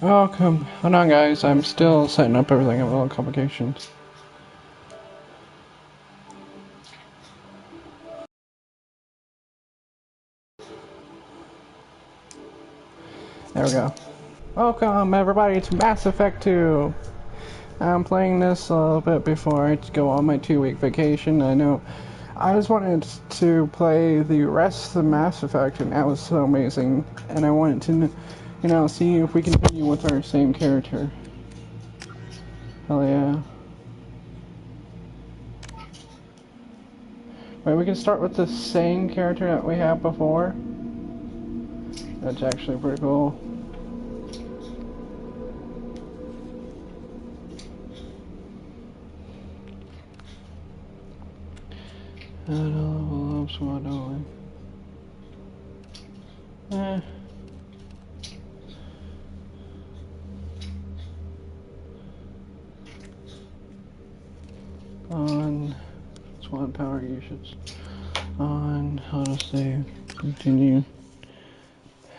Welcome. Hold on, guys. I'm still setting up everything. I have a little complications. There we go. Welcome, everybody, to Mass Effect 2. I'm playing this a little bit before I go on my 2-week vacation. I know I just wanted to play the rest of Mass Effect, and that was so amazing. And I wanted to, see if we can continue with our same character. Hell yeah. Wait, we can start with the same character that we had before. That's actually pretty cool. I don't love SWAT, don't I? On SWAT power usage. On how to save. Continue.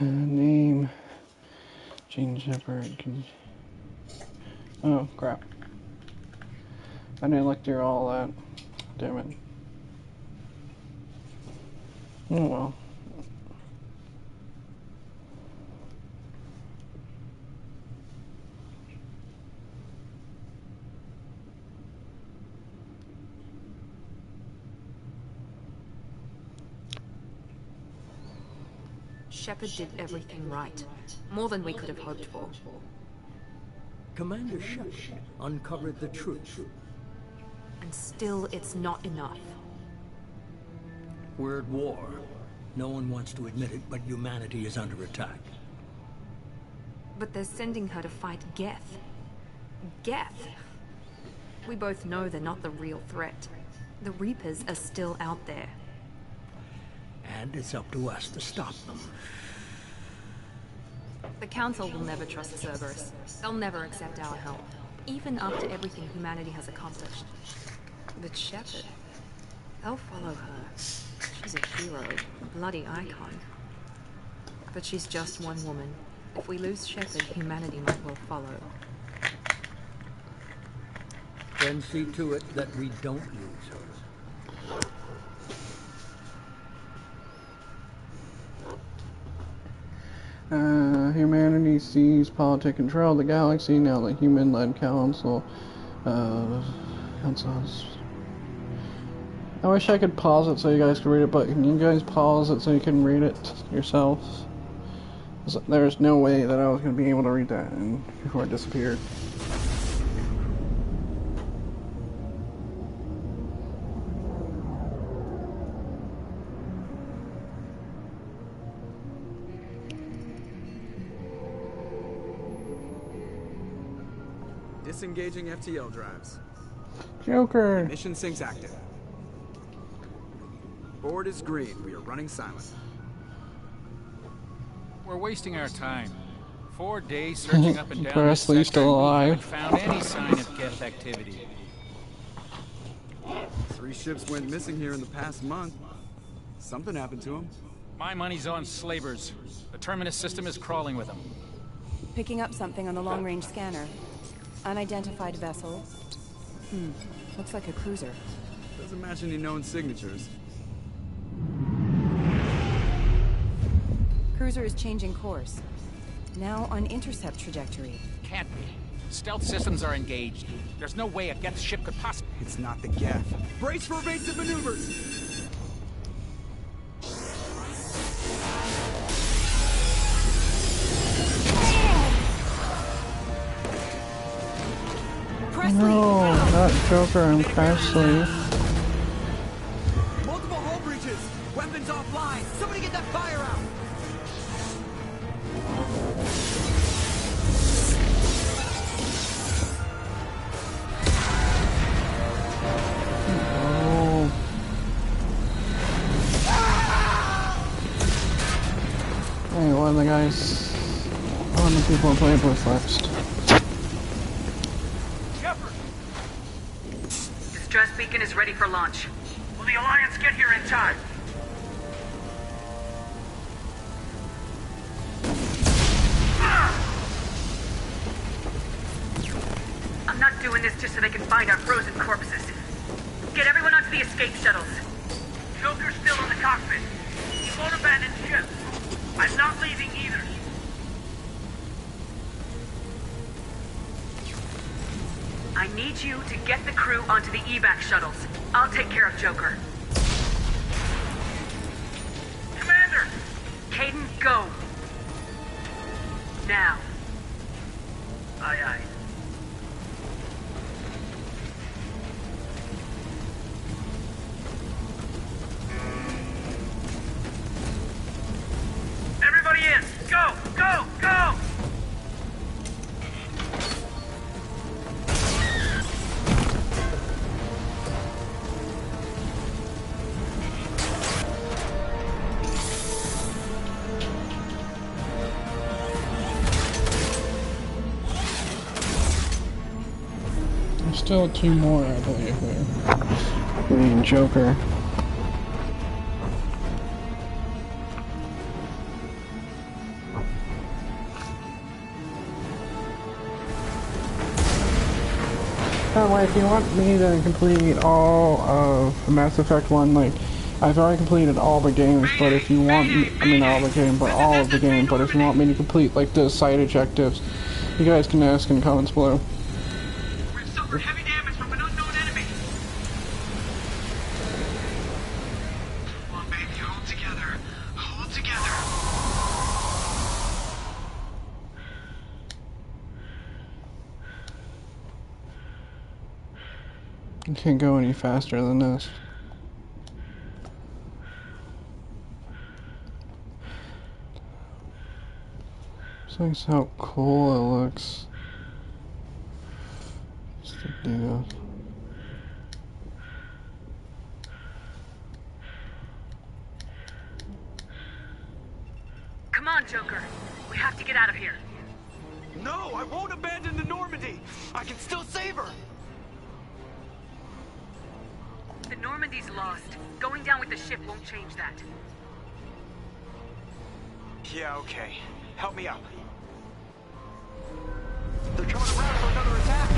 Name. Gene Shepard. Oh, crap. I didn't look through all that. Damn it. Oh well. Shepard did everything right. More than we could have hoped for. Commander Shepard uncovered the truth. And still, it's not enough. We're at war. No one wants to admit it, but humanity is under attack. But they're sending her to fight Geth. Geth! We both know they're not the real threat. The Reapers are still out there. And it's up to us to stop them. The Council will never trust Cerberus. They'll never accept our help, even after everything humanity has accomplished. But Shepard, they'll follow her. She's a hero, a bloody icon. But she's just one woman. If we lose Shepard, humanity might well follow. Then see to it that we don't lose her. Humanity sees politics control the galaxy. Now the human-led councils. I wish I could pause it so you guys could read it, but can you guys pause it so you can read it yourselves? There's no way that I was going to be able to read that before it disappeared. Disengaging FTL drives. Joker! Mission syncs active. Board is green. We are running silent. We're wasting our time. 4 days searching up and down this Presley's sector, still we alive. haven't found any sign of Geth activity. 3 ships went missing here in the past month. Something happened to them. My money's on slavers. The Terminus system is crawling with them. Picking up something on the long-range scanner. Unidentified vessel. Looks like a cruiser. Doesn't match any known signatures. Cruiser is changing course. Now on intercept trajectory. Can't be. Stealth systems are engaged. There's no way a Geth ship could possibly... It's not the Geth. Brace for evasive maneuvers! No, not Joker, I'm Presley. Multiple hull breaches! Weapons offline! Somebody get that fire out! Oh. Hey, one of the guys, one of the people I played with left. Distress beacon is ready for launch. Will the Alliance get here in time? so they can find our frozen corpses. Get everyone onto the escape shuttles. Joker's still in the cockpit. He won't abandon ship. I'm not leaving either. I need you to get the crew onto the evac shuttles. I'll take care of Joker. Commander! Caden, go! Now. Aye, aye. Everybody in! Go! Go! Go! There's still 2 more, I believe, there. Including Joker. By the way, if you want me to complete all of Mass Effect 1, like, I've already completed all the games, but if you want me, I mean all the game, but all of the game, but if you want me to complete, like, the side objectives, you guys can ask in the comments below. We've suffered heavy damage from an unknown enemy. Come on, baby, hold together. Hold together. You can't go any faster than this. Just like how cool it looks. Just to do that. Come on, Joker. We have to get out of here. No, I won't abandon the Normandy. I can still save her. The Normandy's lost. Going down with the ship won't change that. Yeah, okay. Help me out. They're coming around for another attack.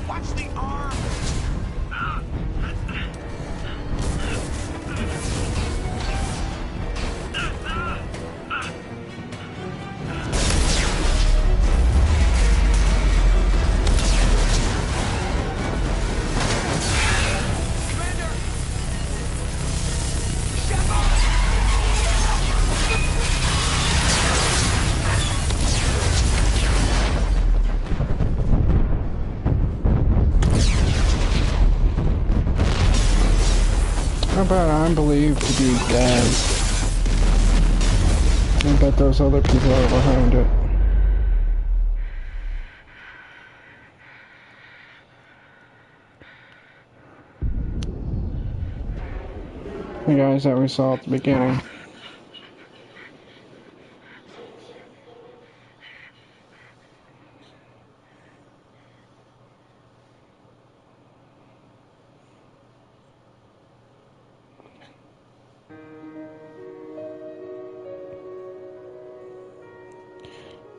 Watch the arm. How about I'm believed to be dead? I bet those other people are behind it. The guys that we saw at the beginning.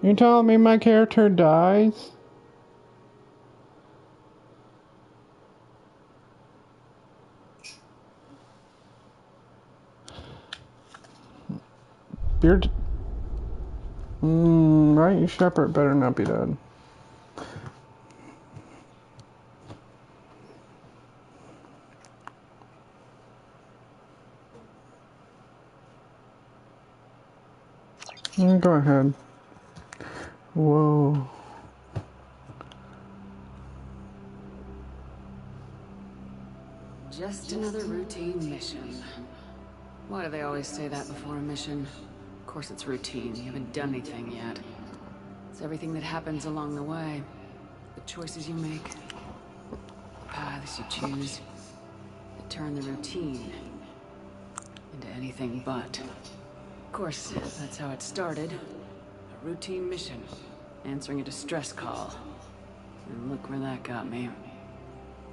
You telling me my character dies? Beard. Right, Shepard better not be dead. Go ahead. Whoa. Just another routine mission. Why do they always say that before a mission? Of course it's routine. You haven't done anything yet. It's everything that happens along the way. The choices you make. The paths you choose. That turn the routine into anything but. Of course, that's how it started. A routine mission. Answering a distress call. And look where that got me.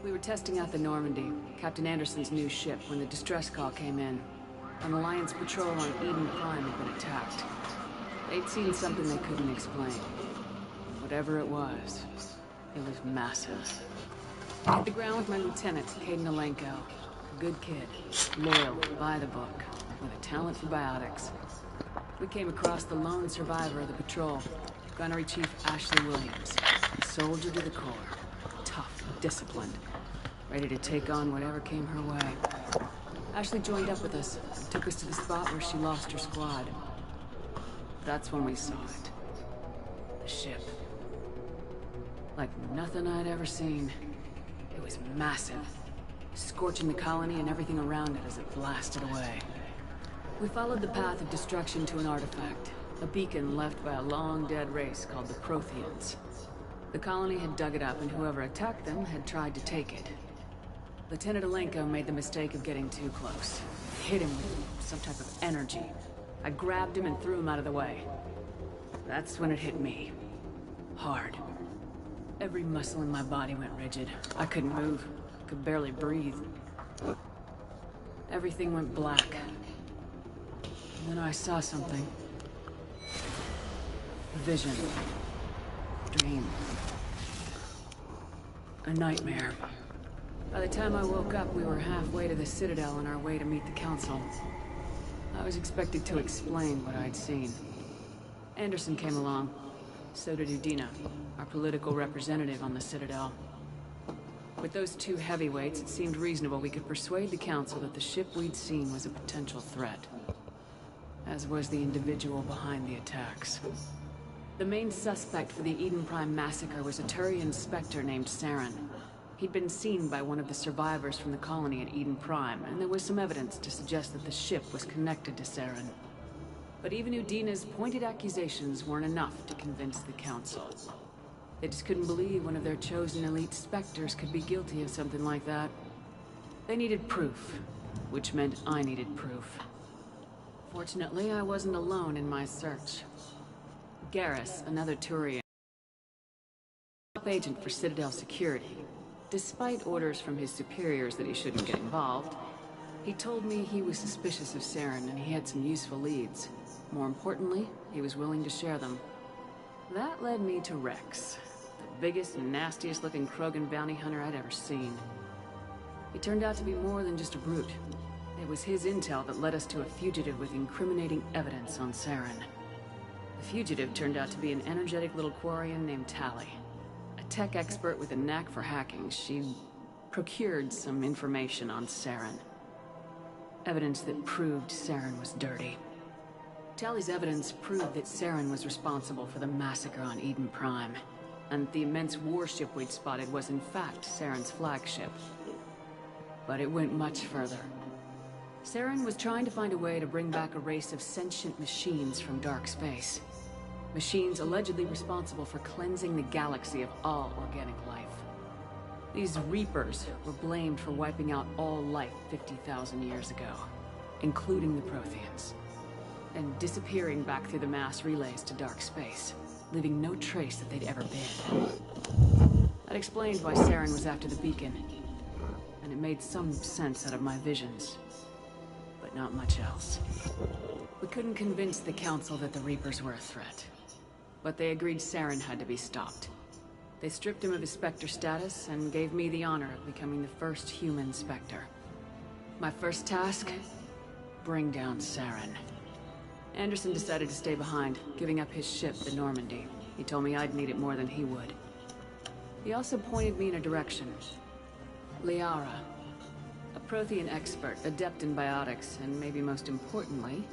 We were testing out the Normandy, Captain Anderson's new ship, when the distress call came in. An Alliance patrol on Eden Prime had been attacked. They'd seen something they couldn't explain. Whatever it was massive. I hit the ground with my lieutenant, Kaidan Alenko. A good kid, loyal, by the book, with a talent for biotics. We came across the lone survivor of the patrol, Gunnery Chief Ashley Williams. A soldier to the core. Tough, disciplined, ready to take on whatever came her way. Ashley joined up with us, took us to the spot where she lost her squad. That's when we saw it. The ship. Like nothing I'd ever seen. It was massive, scorching the colony and everything around it as it blasted away. We followed the path of destruction to an artifact, a beacon left by a long-dead race called the Protheans. The colony had dug it up, and whoever attacked them had tried to take it. Lieutenant Alenko made the mistake of getting too close. Hit him with some type of energy. I grabbed him and threw him out of the way. That's when it hit me. Hard. Every muscle in my body went rigid. I couldn't move. Could barely breathe. Everything went black. And then I saw something. A vision. Dream. A nightmare. By the time I woke up, we were halfway to the Citadel on our way to meet the Council. I was expected to explain what I'd seen. Anderson came along. So did Udina, our political representative on the Citadel. With those two heavyweights, it seemed reasonable we could persuade the Council that the ship we'd seen was a potential threat. As was the individual behind the attacks. The main suspect for the Eden Prime massacre was a Turian Spectre named Saren. He'd been seen by one of the survivors from the colony at Eden Prime, and there was some evidence to suggest that the ship was connected to Saren. But even Udina's pointed accusations weren't enough to convince the Council. They just couldn't believe one of their chosen elite Spectres could be guilty of something like that. They needed proof, which meant I needed proof. Fortunately, I wasn't alone in my search. Garrus, another Turian, top agent for Citadel security. Despite orders from his superiors that he shouldn't get involved, he told me he was suspicious of Saren and he had some useful leads. More importantly, he was willing to share them. That led me to Rex, the biggest and nastiest looking Krogan bounty hunter I'd ever seen. He turned out to be more than just a brute. It was his intel that led us to a fugitive with incriminating evidence on Saren. The fugitive turned out to be an energetic little Quarian named Tali. A tech expert with a knack for hacking, she procured some information on Saren. Evidence that proved Saren was dirty. Tali's evidence proved that Saren was responsible for the massacre on Eden Prime, and the immense warship we'd spotted was in fact Saren's flagship. But it went much further. Saren was trying to find a way to bring back a race of sentient machines from dark space. Machines allegedly responsible for cleansing the galaxy of all organic life. These Reapers were blamed for wiping out all life 50,000 years ago, including the Protheans, and disappearing back through the mass relays to dark space, leaving no trace that they'd ever been. That explained why Saren was after the beacon, and it made some sense out of my visions, but not much else. We couldn't convince the Council that the Reapers were a threat, but they agreed Saren had to be stopped. They stripped him of his Spectre status and gave me the honor of becoming the first human Spectre. My first task? Bring down Saren. Anderson decided to stay behind, giving up his ship, the Normandy. He told me I'd need it more than he would. He also pointed me in a direction. Liara, a Prothean expert, adept in biotics, and maybe most importantly,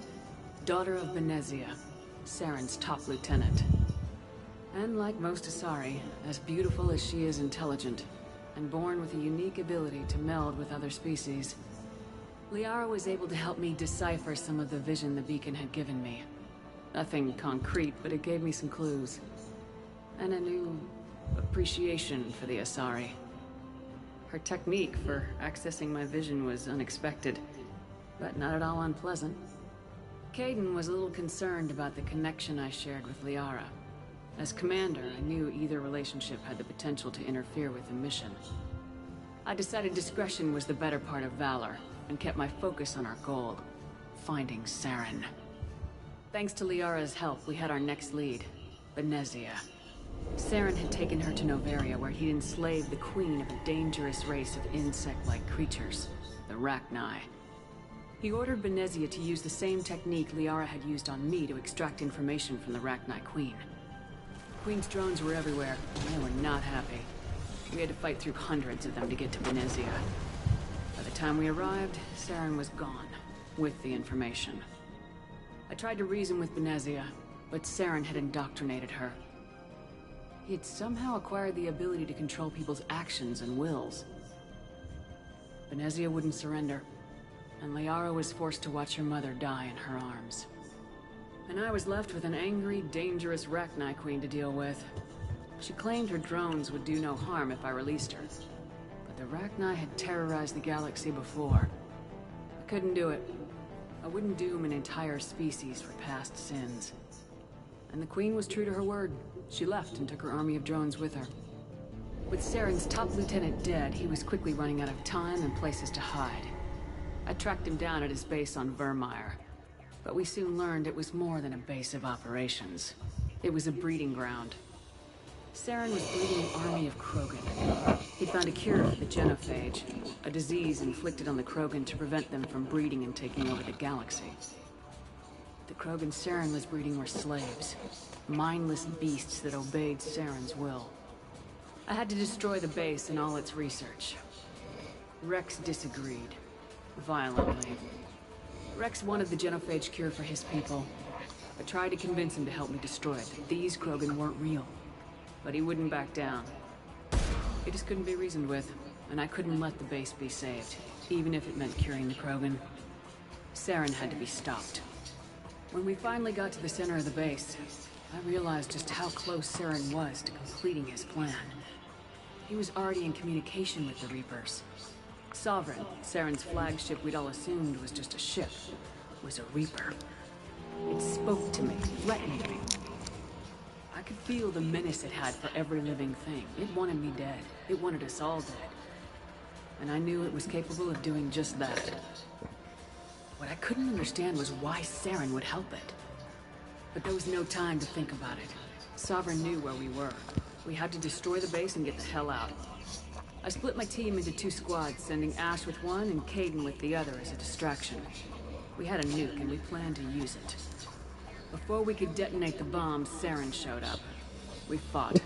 daughter of Benezia, Saren's top lieutenant. And like most Asari, as beautiful as she is intelligent, and born with a unique ability to meld with other species, Liara was able to help me decipher some of the vision the beacon had given me. Nothing concrete, but it gave me some clues. And a new appreciation for the Asari. Her technique for accessing my vision was unexpected, but not at all unpleasant. Kaidan was a little concerned about the connection I shared with Liara. As commander, I knew either relationship had the potential to interfere with the mission. I decided discretion was the better part of valor, and kept my focus on our goal, finding Saren. Thanks to Liara's help, we had our next lead, Benezia. Saren had taken her to Noveria, where he'd enslaved the queen of a dangerous race of insect-like creatures, the Rachni. He ordered Benezia to use the same technique Liara had used on me to extract information from the Rachni queen. The queen's drones were everywhere, and they were not happy. We had to fight through hundreds of them to get to Benezia. By the time we arrived, Saren was gone, with the information. I tried to reason with Benezia, but Saren had indoctrinated her. He had somehow acquired the ability to control people's actions and wills. Benezia wouldn't surrender, and Liara was forced to watch her mother die in her arms. And I was left with an angry, dangerous Rachni queen to deal with. She claimed her drones would do no harm if I released her. But the Rachni had terrorized the galaxy before. I couldn't do it. I wouldn't doom an entire species for past sins. And the queen was true to her word. She left and took her army of drones with her. With Saren's top lieutenant dead, he was quickly running out of time and places to hide. I tracked him down at his base on Vermeer. But we soon learned it was more than a base of operations. It was a breeding ground. Saren was breeding an army of Krogan. He'd found a cure for the genophage, a disease inflicted on the Krogan to prevent them from breeding and taking over the galaxy. The Krogan Saren was breeding were slaves, mindless beasts that obeyed Saren's will. I had to destroy the base and all its research. Rex disagreed, violently. Rex wanted the genophage cure for his people. I tried to convince him to help me destroy it, that these Krogan weren't real. But he wouldn't back down. He just couldn't be reasoned with, and I couldn't let the base be saved, even if it meant curing the Krogan. Saren had to be stopped. When we finally got to the center of the base, I realized just how close Saren was to completing his plan. He was already in communication with the Reapers. Sovereign, Saren's flagship we'd all assumed was just a ship, was a Reaper. It spoke to me, threatened me. I could feel the menace it had for every living thing. It wanted me dead. It wanted us all dead. And I knew it was capable of doing just that. What I couldn't understand was why Saren would help it. But there was no time to think about it. Sovereign knew where we were. We had to destroy the base and get the hell out. I split my team into 2 squads, sending Ash with one and Kaidan with the other as a distraction. We had a nuke and we planned to use it. Before we could detonate the bomb, Saren showed up. We fought.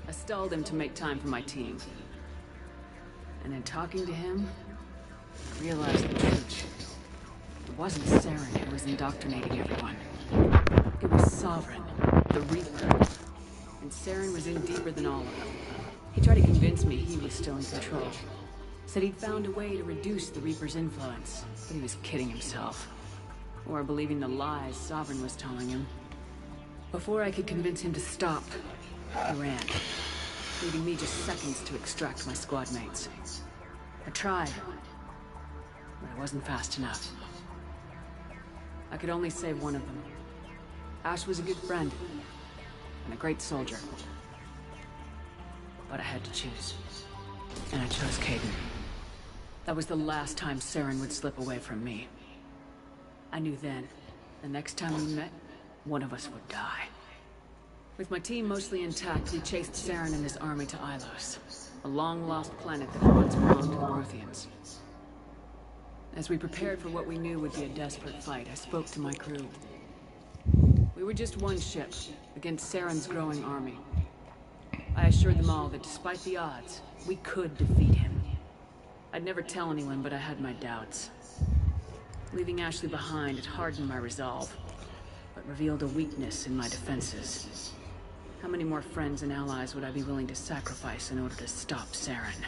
I stalled him to make time for my team. And in talking to him, I realized the truth. It wasn't Saren who was indoctrinating everyone. It was Sovereign, the Reaper. And Saren was in deeper than all of them. He tried to convince me he was still in control. Said he'd found a way to reduce the Reaper's influence, but he was kidding himself. Or believing the lies Sovereign was telling him. Before I could convince him to stop, he ran, leaving me just seconds to extract my squad mates. I tried, but I wasn't fast enough. I could only save one of them. Ash was a good friend, and a great soldier. But I had to choose. And I chose Kaidan. That was the last time Saren would slip away from me. I knew then, the next time we met, one of us would die. With my team mostly intact, we chased Saren and his army to Ilos, a long-lost planet that had once belonged to the Protheans. As we prepared for what we knew would be a desperate fight, I spoke to my crew. We were just one ship, against Saren's growing army. I assured them all that despite the odds, we could defeat him. I'd never tell anyone, but I had my doubts. Leaving Ashley behind had hardened my resolve, but revealed a weakness in my defenses. How many more friends and allies would I be willing to sacrifice in order to stop Saren?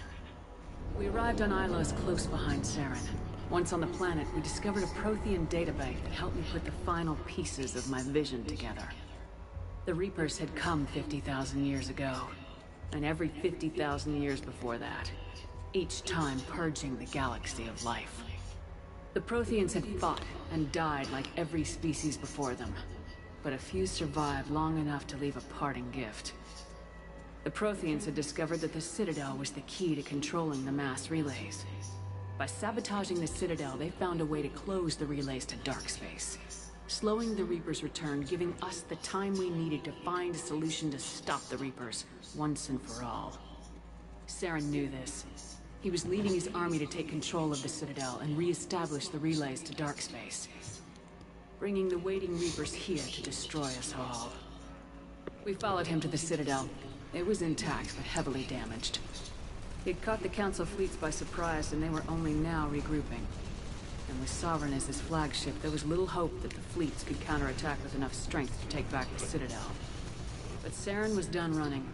We arrived on Ilos close behind Saren. Once on the planet, we discovered a Prothean databank that helped me put the final pieces of my vision together. The Reapers had come 50,000 years ago, and every 50,000 years before that, each time purging the galaxy of life. The Protheans had fought and died like every species before them. but a few survived long enough to leave a parting gift. The Protheans had discovered that the Citadel was the key to controlling the mass relays. By sabotaging the Citadel, they found a way to close the relays to Darkspace, slowing the Reapers' return, giving us the time we needed to find a solution to stop the Reapers once and for all. Saren knew this. He was leading his army to take control of the Citadel and re-establish the relays to Darkspace, bringing the waiting Reapers here to destroy us all. We followed him to the Citadel. It was intact, but heavily damaged. He'd caught the Council fleets by surprise, and they were only now regrouping. And with Sovereign as his flagship, there was little hope that the fleets could counterattack with enough strength to take back the Citadel. But Saren was done running,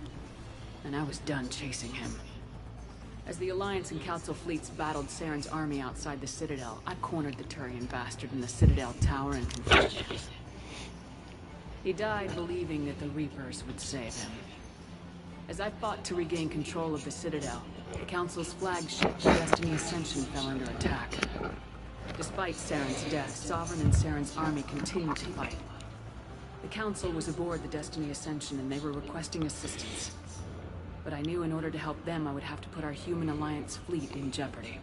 and I was done chasing him. As the Alliance and Council fleets battled Saren's army outside the Citadel, I cornered the Turian bastard in the Citadel Tower and confronted him. He died believing that the Reapers would save him. As I fought to regain control of the Citadel, the Council's flagship, the Destiny Ascension, fell under attack. Despite Saren's death, Sovereign and Saren's army continued to fight. The Council was aboard the Destiny Ascension and they were requesting assistance. But I knew in order to help them, I would have to put our Human Alliance fleet in jeopardy.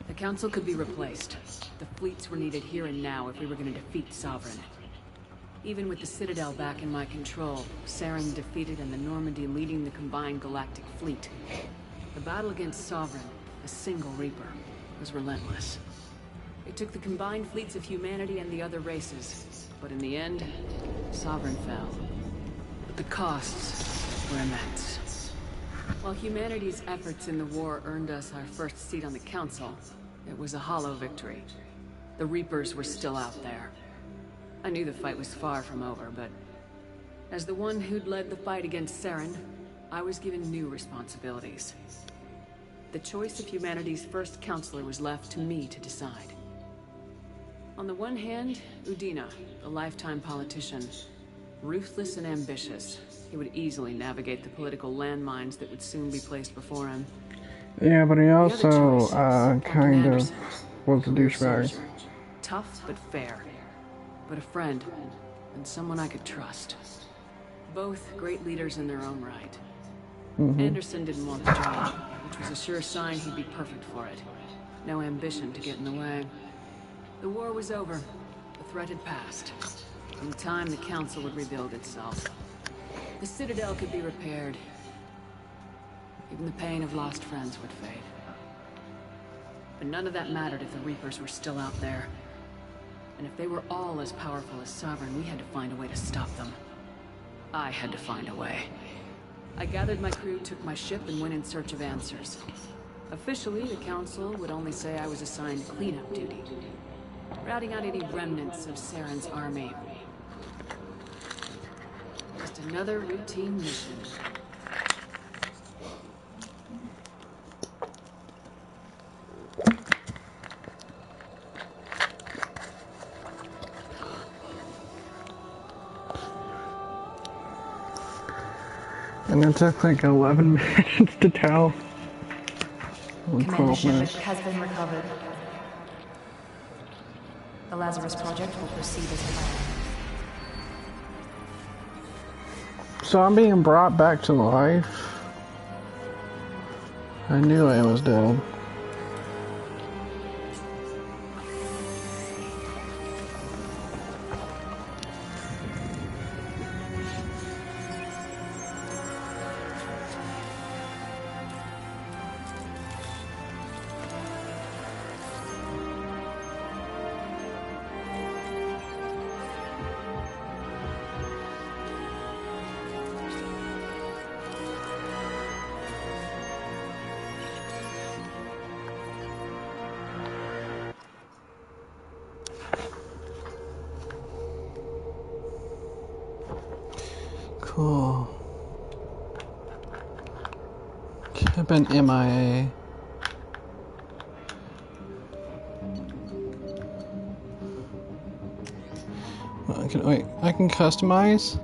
The Council could be replaced. The fleets were needed here and now if we were going to defeat Sovereign. Even with the Citadel back in my control, Saren defeated and the Normandy leading the combined galactic fleet. The battle against Sovereign, a single Reaper, was relentless. It took the combined fleets of humanity and the other races, but in the end, Sovereign fell. But the costs were immense. While humanity's efforts in the war earned us our first seat on the Council, it was a hollow victory. The Reapers were still out there. I knew the fight was far from over, but as the one who'd led the fight against Saren, I was given new responsibilities. The choice of humanity's first counselor was left to me to decide. On the one hand, Udina, a lifetime politician. Ruthless and ambitious, he would easily navigate the political landmines that would soon be placed before him. Yeah, but he also kind of Anderson, was a douchebag. soldier. Tough but fair. But a friend, and someone I could trust. Both great leaders in their own right. Anderson didn't want the job, which was a sure sign he'd be perfect for it. No ambition to get in the way. The war was over. The threat had passed. In time, the Council would rebuild itself. The Citadel could be repaired. Even the pain of lost friends would fade. But none of that mattered if the Reapers were still out there. And if they were all as powerful as Sovereign, we had to find a way to stop them. I had to find a way. I gathered my crew, took my ship, and went in search of answers. Officially, the Council would only say I was assigned cleanup duty, routing out any remnants of Saren's army. Just another routine mission. And it took like 11 minutes to tell. Or 12 minutes. has been recovered. The Lazarus Project will proceed as planned. So I'm being brought back to life. I knew I was dead. Cool. Could have been MIA. Wait, I can customize?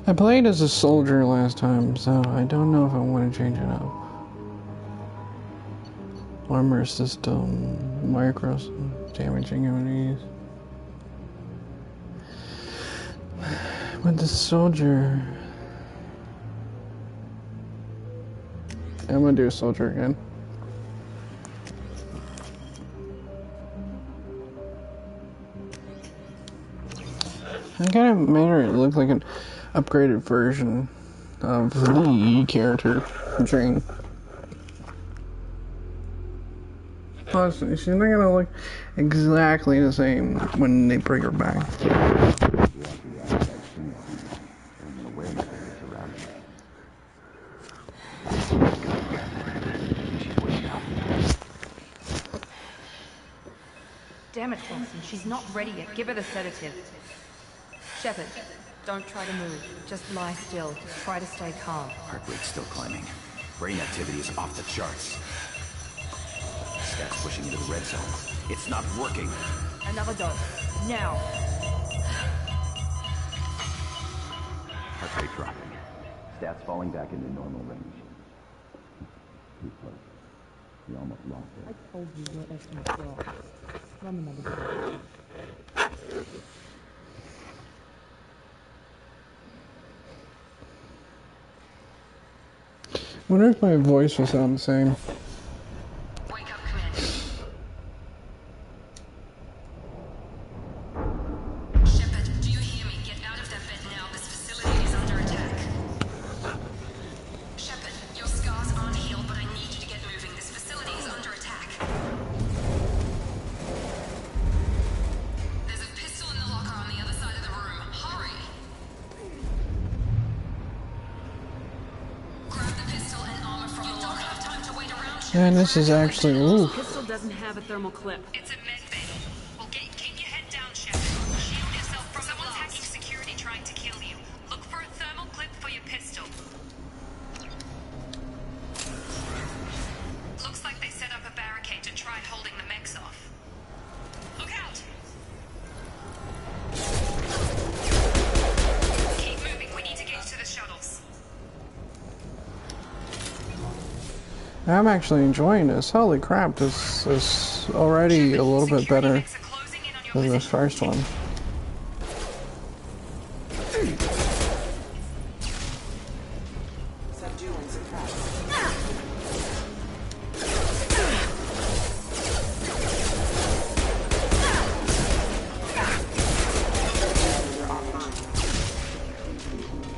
I played as a soldier last time, so I don't know if I want to change it up. Armor system, micros, damaging enemies. With the soldier, I'm gonna do a soldier again. I kind of made her look like an upgraded version of the character, Jane. Plus, she's not gonna look exactly the same when they bring her back. Damn it, Thompson, she's not ready yet. Give her the sedative. Shepard, don't try to move. Just lie still. Try to stay calm. Heart rate's still climbing. Brain activity is off the charts. Stats pushing into the red zone. It's not working. Another dose. Now. Heart rate dropping. Stats falling back into normal range. Too close. We almost lost it. I told you your estimate's wrong. Run another dose. wonder if my voice will sound the same. Wake up, Commander. Shepard, do you hear me? Get out of that bed now. This facility is under attack. Shepard, your scars aren't healed, but I need you to get moving. This facility is under attack. There's a pistol in the locker on the other side of the room. Hurry! Grab the pistol and armor from the locker. You don't have time to wait around, Shepard. And this is actually, ooh. Pistol doesn't have a thermal clip. It's a med bay. Well, keep your head down, Shepard. Shield yourself from someone's hacking security trying to kill you. Look for a thermal clip for your pistol. Looks like they set up a barricade to try holding the mechs off. Look out! Keep moving. We need to get to the shuttles. I'm actually enjoying this. Holy crap, this is already a little bit better than this first one.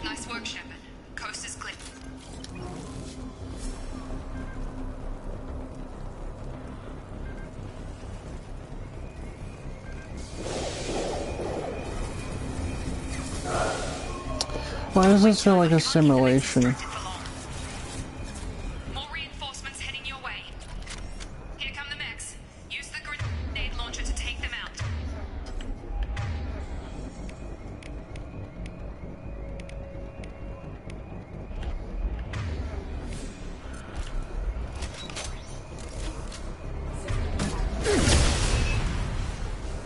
Nice work, Shepard. Coast is clear. Why does this feel like a simulation? More reinforcements heading your way. Here come the mechs. Use the grenade launcher to take them out.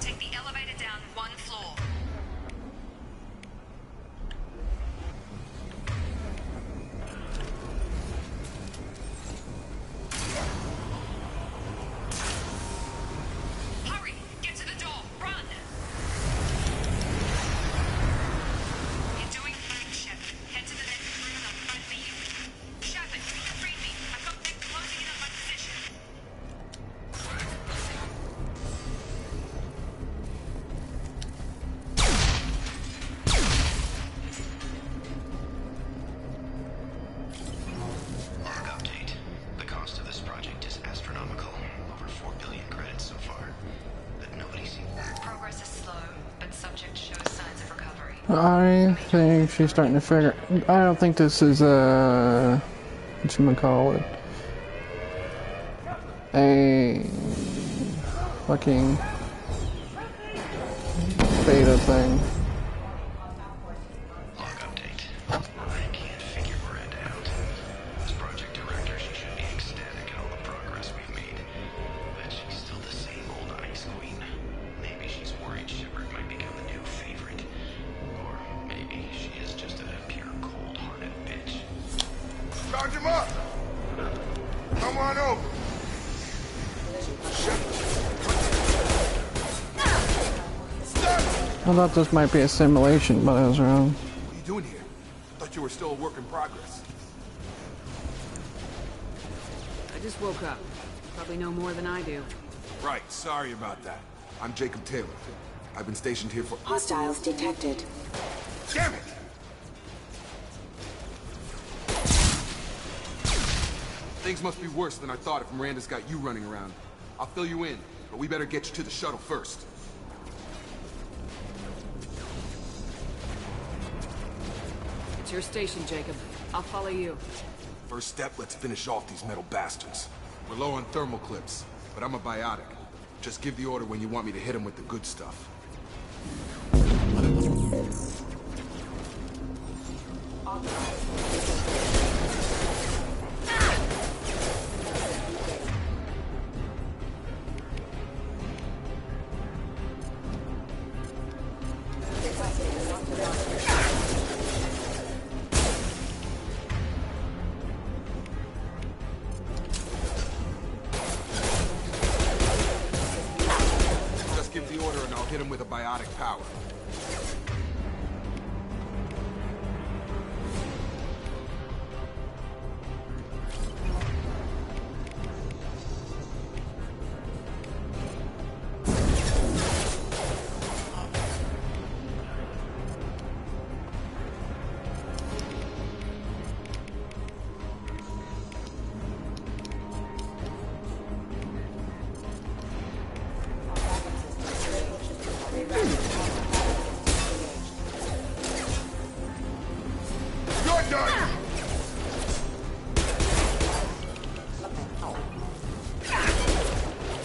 Take the elevator down one floor. Hurry! Get to the door! Run! You're doing fine, Shepard. Head to the next room and I'll try to beat you. Shepard, read me. I've got them closing in on my position. Log update. The cost of this project is astronomical. Over 4 billion credits so far. But nobody seems... Progress is slow, but subject shows signs of recovery. I think she's starting to figure. I don't think this is whatchamacallit, a fucking beta thing. Log update. I can't figure Miranda out. As project director, she should be ecstatic at all the progress we've made. But she's still the same old ice queen. Maybe she's worried Shepard might become the new favorite. Or maybe she is just a pure cold-hearted bitch. Charge him up! Come on over! I thought this might be a simulation, but I was wrong. What are you doing here? I thought you were still a work in progress. I just woke up. Probably know more than I do. Right, sorry about that. I'm Jacob Taylor. I've been stationed here for... Hostiles detected. Damn it! Things must be worse than I thought if Miranda's got you running around. I'll fill you in, but we better get you to the shuttle first. It's your station, Jacob. I'll follow you. First step, let's finish off these metal bastards. We're low on thermal clips, but I'm a biotic. Just give the order when you want me to hit them with the good stuff. Just give the order and I'll hit him with a biotic power.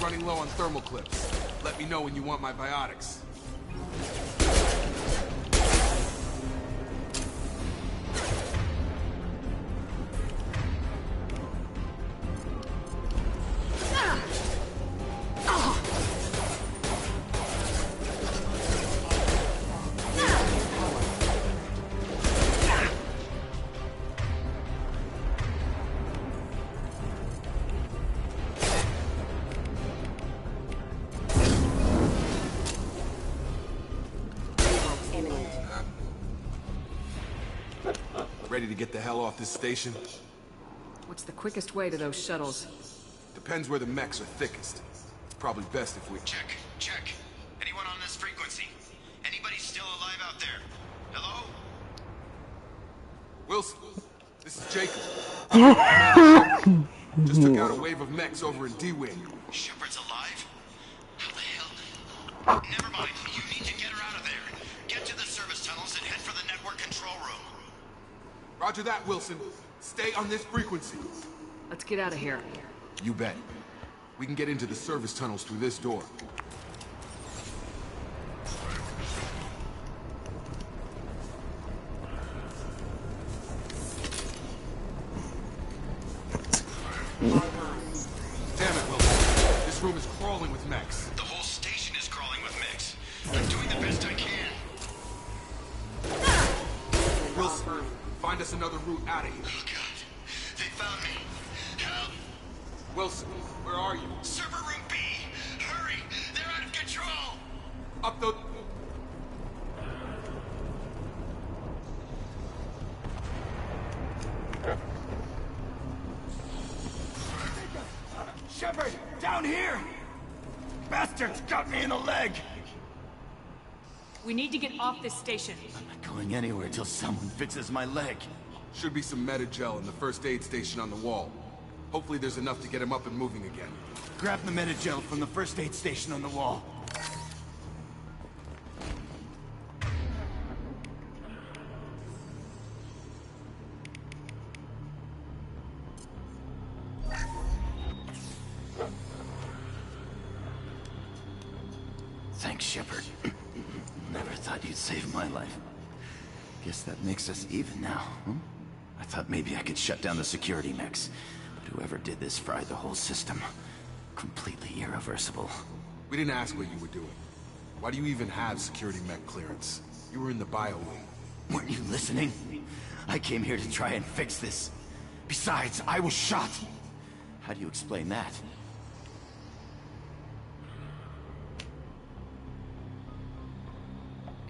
running low on thermal clips. Let me know when you want my biotics. Ready to get the hell off this station? What's the quickest way to those shuttles? Depends where the mechs are thickest. It's probably best if we... Check. Anyone on this frequency? Anybody still alive out there? Hello? Wilson, this is Jacob. Just took out a wave of mechs over in D-Wing. Shepard's alive? How the hell? Never mind. You need to get her out of there. Get to the service tunnels and head for the network control room. Roger that, Wilson. Stay on this frequency. Let's get out of here. You bet. We can get into the service tunnels through this door. Damn it, Wilson. This room is crawling with mechs. The whole station is crawling with mechs. I'm doing the best I can. Wilson, find us another route out of here. Oh, God. They found me. Help! Wilson, where are you? Server room B! Hurry! They're out of control! Up the... Shepard! Down here! Bastards got me in the leg! We need to get off this station. I'm not going anywhere till someone fixes my leg. Should be some Medi-gel in the first aid station on the wall. Hopefully there's enough to get him up and moving again. Grab the Medi-gel from the first aid station on the wall. Thanks, Shepard. Never thought you'd save my life. Guess that makes us even now, huh? I thought maybe I could shut down the security mechs, but whoever did this fried the whole system. Completely irreversible. We didn't ask what you were doing. Why do you even have security mech clearance? You were in the bio wing. Weren't you listening? I came here to try and fix this. Besides, I was shot. How do you explain that?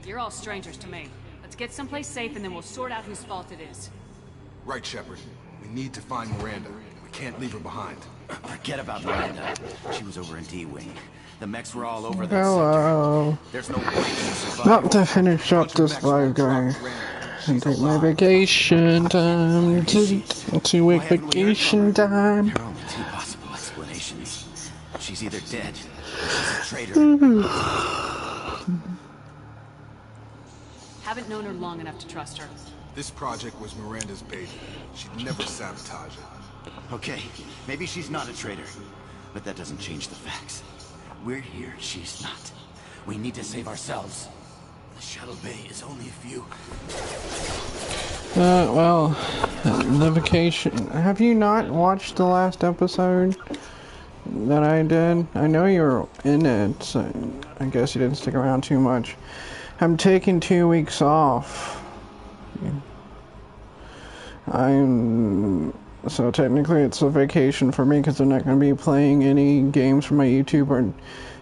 You're all strangers to me. Let's get someplace safe and then we'll sort out whose fault it is. Right, Shepard. We need to find Miranda. We can't leave her behind. Forget about Miranda. She was over in D-Wing. The mechs were all over that Hello. sector. There's no way to survive. Not to finish up this live guy. And take my vacation time. 2-week vacation time. There are only two possible explanations. She's either dead or she's a traitor. Haven't known her long enough to trust her. This project was Miranda's baby. She'd never sabotage it. Okay, maybe she's not a traitor, but that doesn't change the facts. We're here, she's not. We need to save ourselves. The shuttle bay is only a few. Well, the vacation. Have you not watched the last episode that I did? I know you were in it, so I guess you didn't stick around too much. I'm taking 2 weeks off. So technically it's a vacation for me because I'm not going to be playing any games for my YouTube or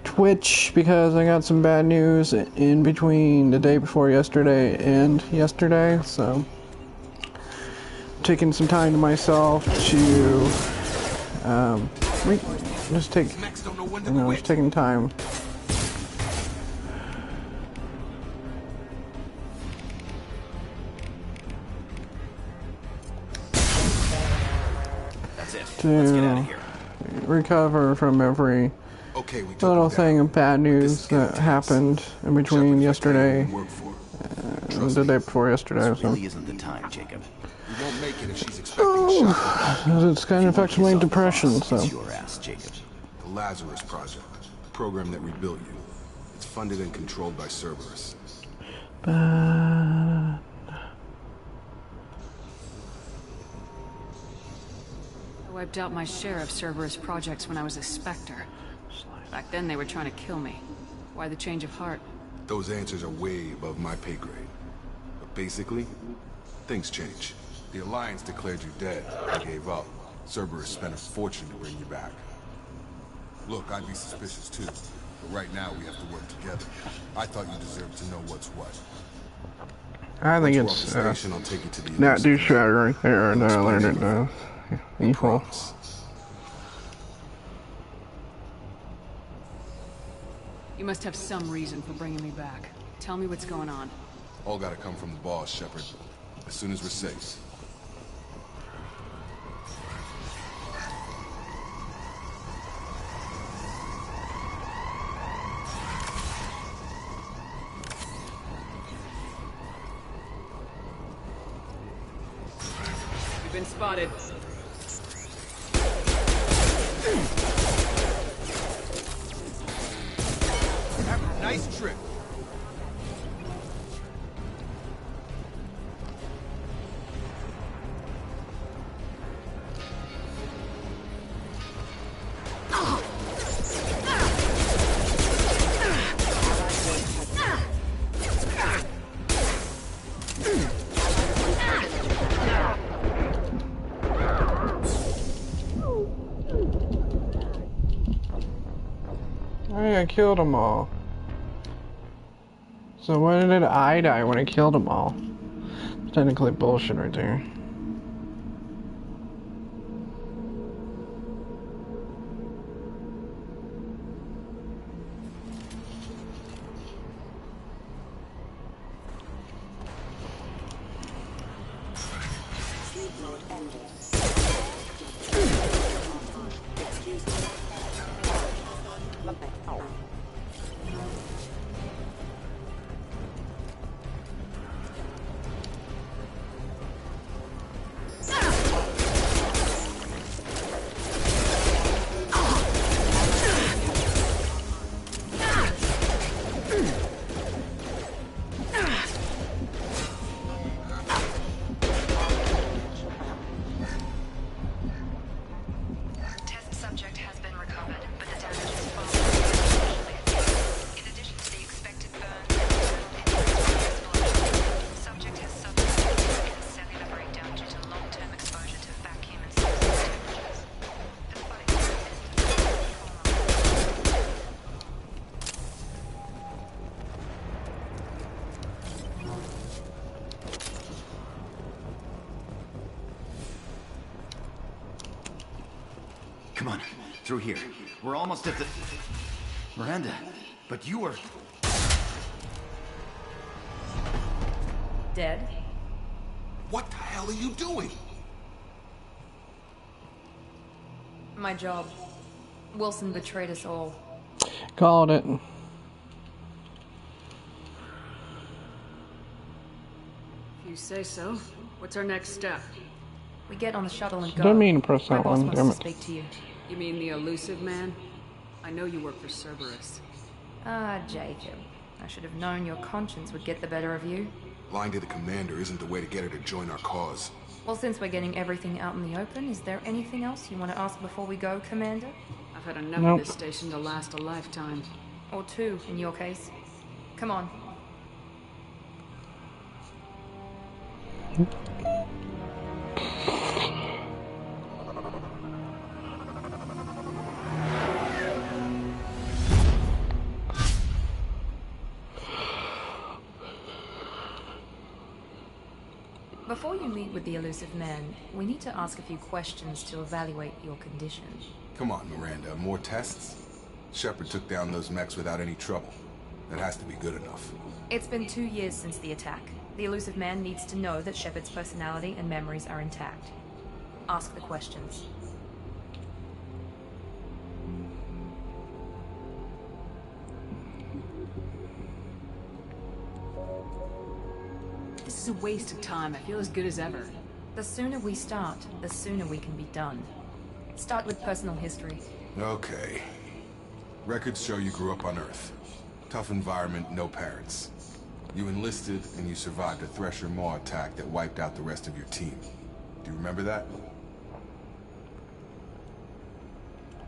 Twitch because I got some bad news in between the day before yesterday and yesterday, so taking some time to myself to just taking time. To recover from every little thing of bad news that happened in between yesterday and the day before yesterday. So. Really isn't the time, Jacob. We won't make it if she's expecting it's kind of affecting my depression. So. It's your ass, Jacob. The Lazarus Project, a program that rebuilt you. It's funded and controlled by Cerberus. But... I wiped out my share of Cerberus projects when I was a Spectre. Back then they were trying to kill me. Why the change of heart? Those answers are way above my pay grade. But basically, things change. The Alliance declared you dead and gave up. Cerberus spent a fortune to bring you back. Look, I'd be suspicious too. But right now we have to work together. I thought you deserved to know what's what. I think Once it's we're off the station, I'll take you to the not Elusive douchebag right there, and I learned it now. Evil. You must have some reason for bringing me back. Tell me what's going on. All gotta come from the boss, Shepard. As soon as we're safe. You've been spotted. Nice trick. I killed them all. So when did I die when I killed them all? It's technically bullshit right there. Come on, through here. We're almost at the... Miranda, but you were... Dead? What the hell are you doing? My job. Wilson betrayed us all. Called it. If you say so. What's our next step? We get on the shuttle and go. Didn't mean to press My that boss one, wants damn to it. speak to you. You mean the Elusive Man? I know you work for Cerberus. Ah, Jacob. I should have known your conscience would get the better of you. Lying to the commander isn't the way to get her to join our cause. Well, since we're getting everything out in the open, is there anything else you want to ask before we go, Commander? I've had enough Nope. of this station to last a lifetime. Or two, in your case. Come on. Before you meet with the Elusive Man, we need to ask a few questions to evaluate your condition. Come on, Miranda, more tests? Shepard took down those mechs without any trouble. That has to be good enough. It's been 2 years since the attack. The Elusive Man needs to know that Shepard's personality and memories are intact. Ask the questions. This is a waste of time. I feel as good as ever. The sooner we start, the sooner we can be done. Start with personal history. Okay. Records show you grew up on Earth. Tough environment, no parents. You enlisted, and you survived a Thresher Maw attack that wiped out the rest of your team. Do you remember that?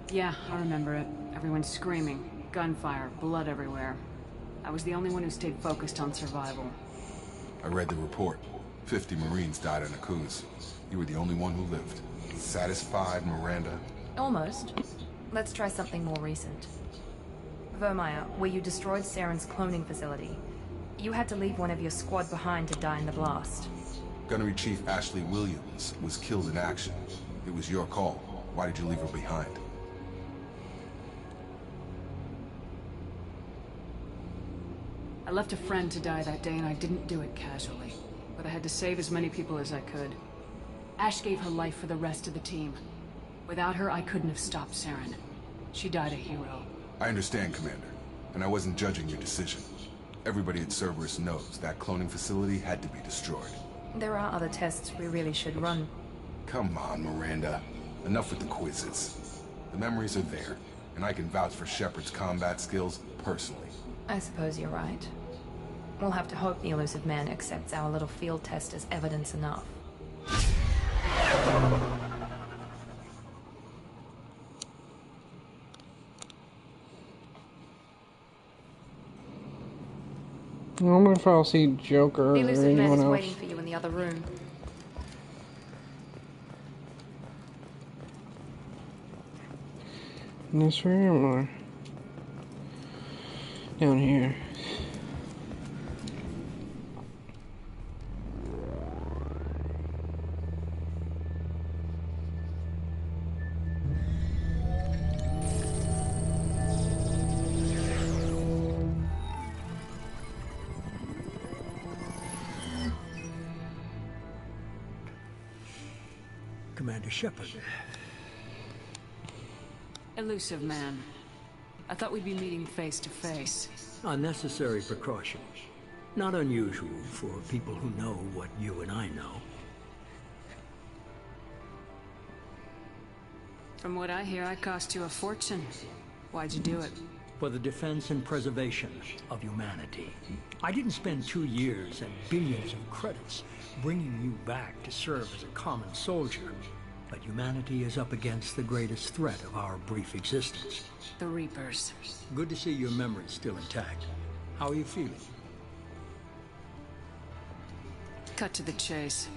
Yeah, I remember it. Everyone screaming, gunfire, blood everywhere. I was the only one who stayed focused on survival. I read the report. 50 Marines died in Akuz. You were the only one who lived. Satisfied, Miranda? Almost. Let's try something more recent. Vermeer, where you destroyed Saren's cloning facility. You had to leave one of your squad behind to die in the blast. Gunnery Chief Ashley Williams was killed in action. It was your call. Why did you leave her behind? I left a friend to die that day and I didn't do it casually. But I had to save as many people as I could. Ash gave her life for the rest of the team. Without her, I couldn't have stopped Saren. She died a hero. I understand, Commander. And I wasn't judging your decision. Everybody at Cerberus knows that cloning facility had to be destroyed. There are other tests we really should run. Come on, Miranda. Enough with the quizzes. The memories are there, and I can vouch for Shepard's combat skills personally. I suppose you're right. We'll have to hope the Illusive Man accepts our little field test as evidence enough. I wonder if I'll see Joker or The Illusive Man anyone is else. waiting for you in the other room. In this room or down here? Commander Shepard. Elusive Man. I thought we'd be meeting face to face. Unnecessary precaution. Not unusual for people who know what you and I know. From what I hear, I cost you a fortune. Why'd you do it? For the defense and preservation of humanity. I didn't spend 2 years and billions of credits bringing you back to serve as a common soldier. But humanity is up against the greatest threat of our brief existence. The Reapers. Good to see your memory's still intact. How are you feeling? Cut to the chase.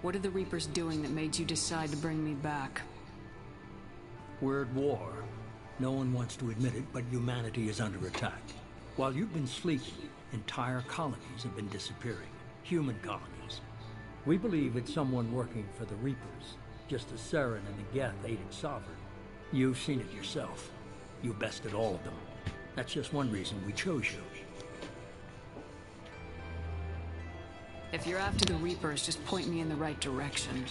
What are the Reapers doing that made you decide to bring me back? We're at war. No one wants to admit it, but humanity is under attack. While you've been sleeping, entire colonies have been disappearing. Human colonies. We believe it's someone working for the Reapers, just as Saren and the Geth aided Sovereign. You've seen it yourself. You bested all of them. That's just one reason we chose you. If you're after the Reapers, just point me in the right direction.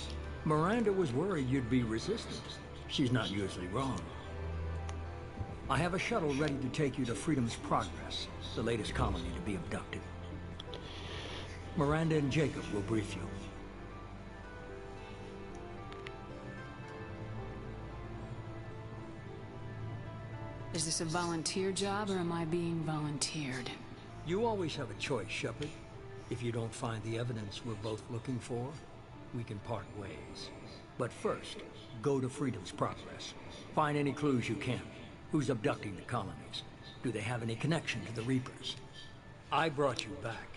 Miranda was worried you'd be resistant. She's not usually wrong. I have a shuttle ready to take you to Freedom's Progress, the latest colony to be abducted. Miranda and Jacob will brief you. Is this a volunteer job, or am I being volunteered? You always have a choice, Shepard. If you don't find the evidence we're both looking for, we can part ways. But first, go to Freedom's Progress. Find any clues you can. Who's abducting the colonies? Do they have any connection to the Reapers? I brought you back.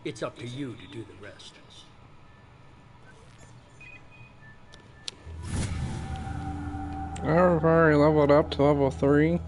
It's up to you to do the rest. I've already leveled up to level 3.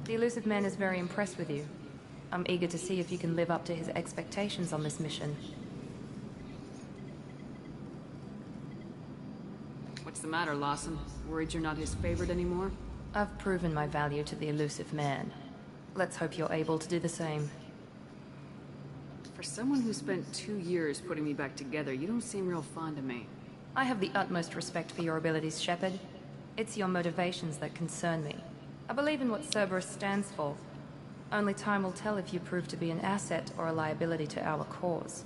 The Elusive Man is very impressed with you. I'm eager to see if you can live up to his expectations on this mission. What's the matter, Lawson? Worried you're not his favorite anymore? I've proven my value to the Elusive Man. Let's hope you're able to do the same. For someone who spent 2 years putting me back together, you don't seem real fond of me. I have the utmost respect for your abilities, Shepard. It's your motivations that concern me. I believe in what Cerberus stands for. Only time will tell if you prove to be an asset or a liability to our cause.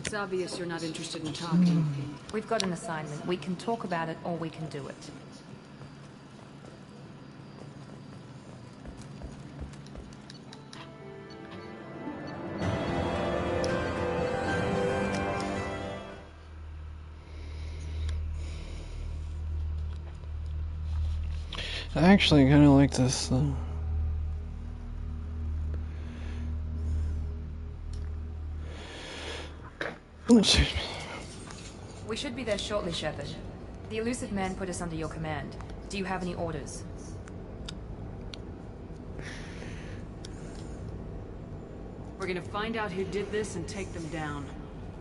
It's obvious you're not interested in talking. We've got an assignment. We can talk about it or we can do it. I actually kind of like this though. We should be there shortly, Shepard. The Elusive Man put us under your command. Do you have any orders? We're gonna find out who did this and take them down.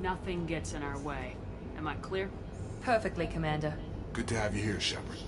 Nothing gets in our way. Am I clear? Perfectly, Commander. Good to have you here, Shepard.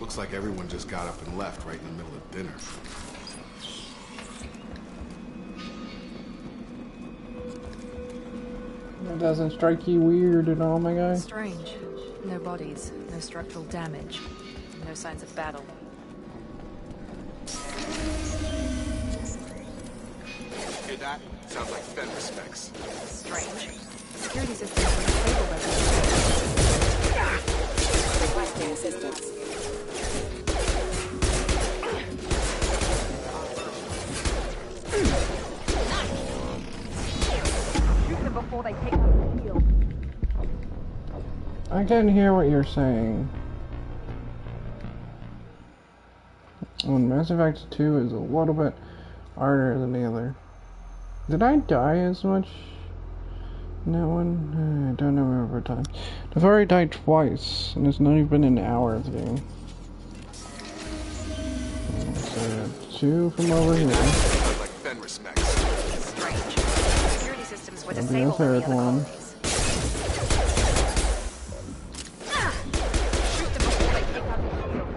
Looks like everyone just got up and left right in the middle of dinner. That doesn't strike you weird at all, my guy? Strange. No bodies, no structural damage, no signs of battle. Hear that? Sounds like Fenris specs. Strange. Security systems were disabled by the requesting assistance. Shoot them before they take up the field. I can hear what you're saying. When Mass Effect 2 is a little bit harder than the other. Did I die as much in that one? I don't remember time. I've already died twice, and it's not even been an hour of the game. So, 2 from over here. Like Fenris Max. Strange. Security systems were That'll be the disabled by the third other one. colonies. Shoot them before they take up the field.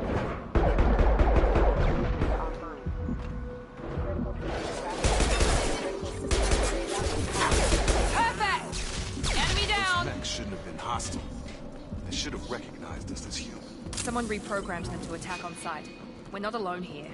Perfect! Enemy down! Those mechs shouldn't have been hostile. They should have recognized us as human. Someone reprogrammed them to attack on sight. We're not alone here.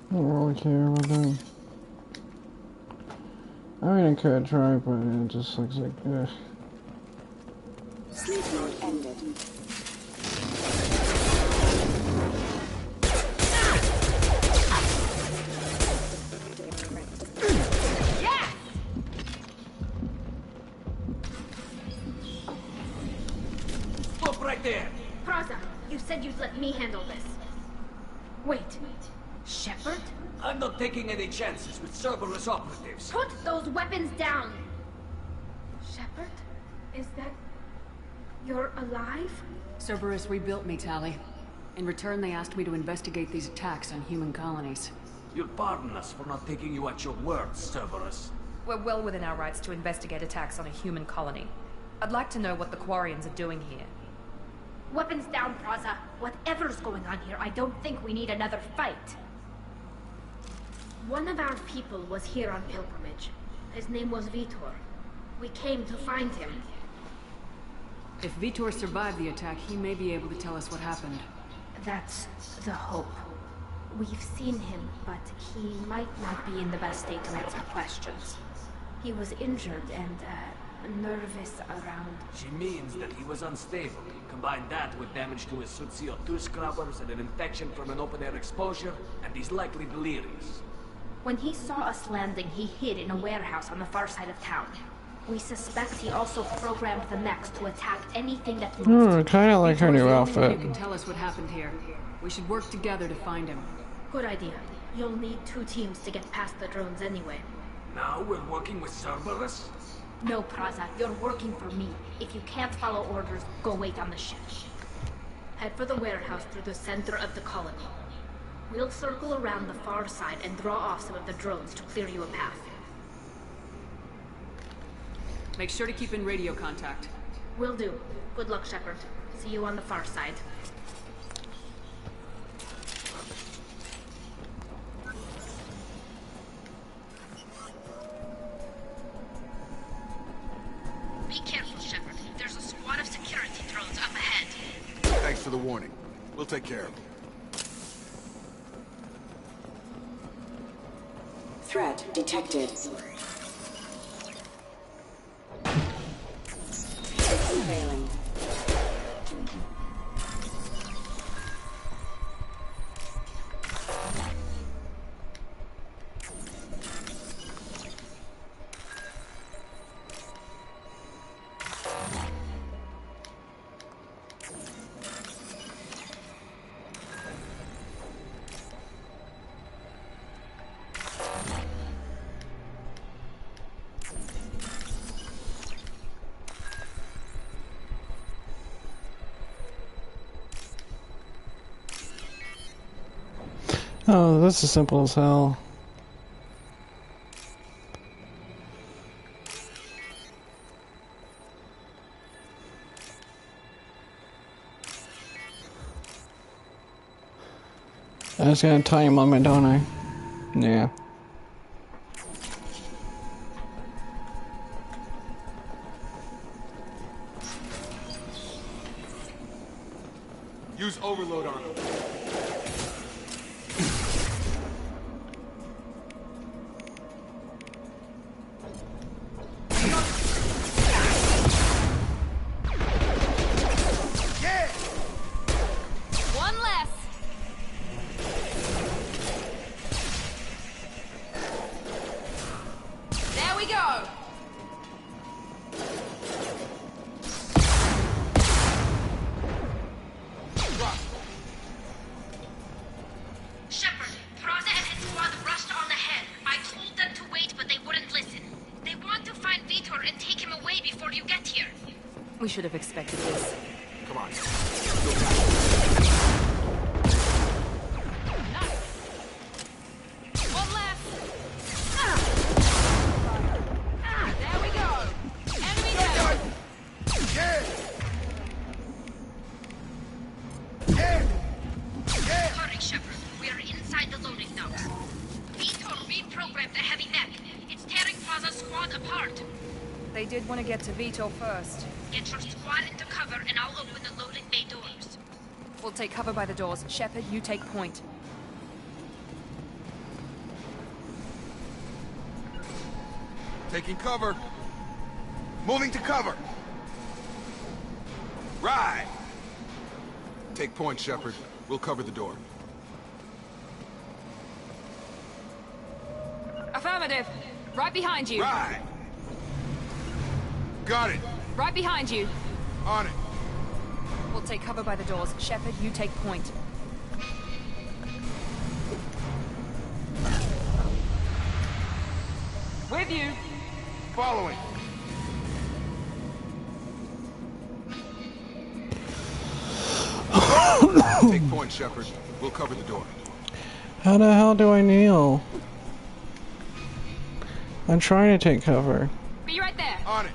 I don't really care about that. I mean, I could try, but it just looks like, ugh. Sleep mode ended. said you'd let me handle this. Wait. Shepard? I'm not taking any chances with Cerberus operatives. Put those weapons down! Shepard? Is that... You're alive? Cerberus rebuilt me, Tali. In return, they asked me to investigate these attacks on human colonies. You'll pardon us for not taking you at your word, Cerberus. We're well within our rights to investigate attacks on a human colony. I'd like to know what the Quarians are doing here. Weapons down, Praza. Whatever's going on here, I don't think we need another fight. One of our people was here on pilgrimage. His name was Vitor. We came to find him. If Vitor survived the attack, he may be able to tell us what happened. That's the hope. We've seen him, but he might not be in the best state to answer questions. He was injured and nervous around... She means that he was unstable. Combine that with damage to his suit CO2 scrubbers and an infection from an open-air exposure, and he's likely delirious. When he saw us landing, he hid in a warehouse on the far side of town. We suspect he also programmed the mechs to attack anything that moves. Kinda like her new You outfit. can tell us what happened here. We should work together to find him. Good idea. You'll need 2 teams to get past the drones anyway. Now we're working with Cerberus? No, Praza, you're working for me. If you can't follow orders, go wait on the ship. Head for the warehouse through the center of the colony. We'll circle around the far side and draw off some of the drones to clear you a path. Make sure to keep in radio contact. Will do. Good luck, Shepard. See you on the far side. Be careful, Shepard. There's a squad of security drones up ahead. Thanks for the warning. We'll take care of it. Threat detected. Failing. Oh, this is simple as hell. I just got a time limit, don't I? Yeah. Use overload on him. We should have expected this. Come on. One left. There we go. Enemy down. Hurry, Shepard. We are inside the loading docks. Vitor reprogrammed the heavy mech. It's tearing Plaza's squad apart. They did want to get to Vitor first. Get your squad into cover and I'll open the loading bay doors. We'll take cover by the doors. Shepard, you take point. Taking cover. Moving to cover. Right. Take point, Shepard. We'll cover the door. Affirmative. Right behind you. Right. Got it. Right behind you. On it. We'll take cover by the doors. Shepard, you take point. With you! Following. Take point, Shepard. We'll cover the door. How the hell do I kneel? I'm trying to take cover. Be right there. On it.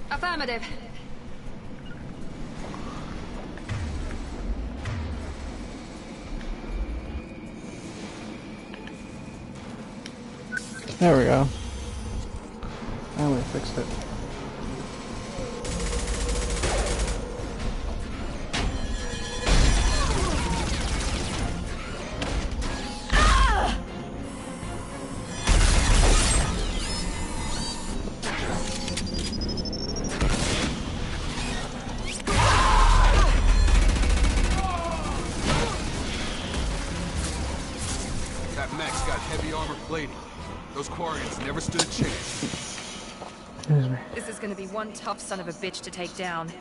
Affirmative. There we go. I only fixed it. That mech's got heavy armor plating. Those Quarians never stood a chance. Excuse me. This is gonna be one tough son of a bitch to take down.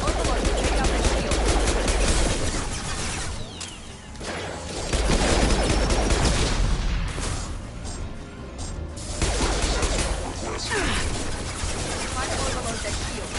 Overlord, take out the shield. Find Overlord that shield.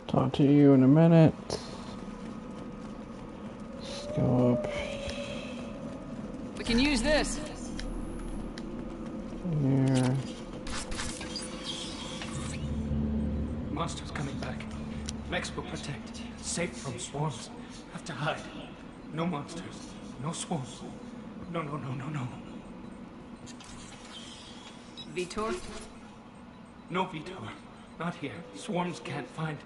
Talk to you in a minute. Let's go up We can use this. here. Monsters coming back. Mechs will protect. Safe from swarms. Have to hide. No monsters. No swarms. No. Vitor? No, Vitor. Not here. Swarms can't find.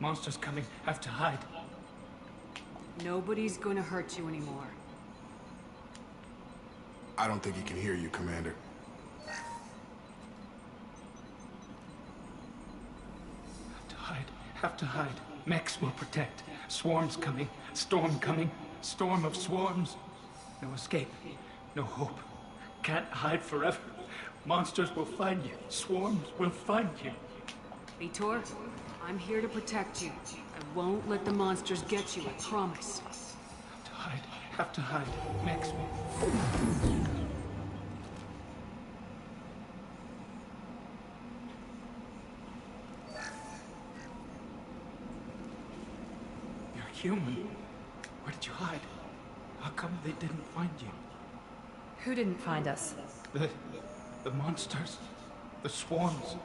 Monsters coming. Have to hide. Nobody's gonna hurt you anymore. I don't think he can hear you, Commander. Have to hide. Have to hide. Mechs will protect. Swarms coming. Storm coming. Storm of swarms. No escape. No hope. Can't hide forever. Monsters will find you. Swarms will find you. Vitor, I'm here to protect you. I won't let the monsters get you, I promise. Have to hide. Have to hide. Mechs will... You're human. Where did you hide? How come they didn't find you? Who didn't find us? The monsters. The swarms.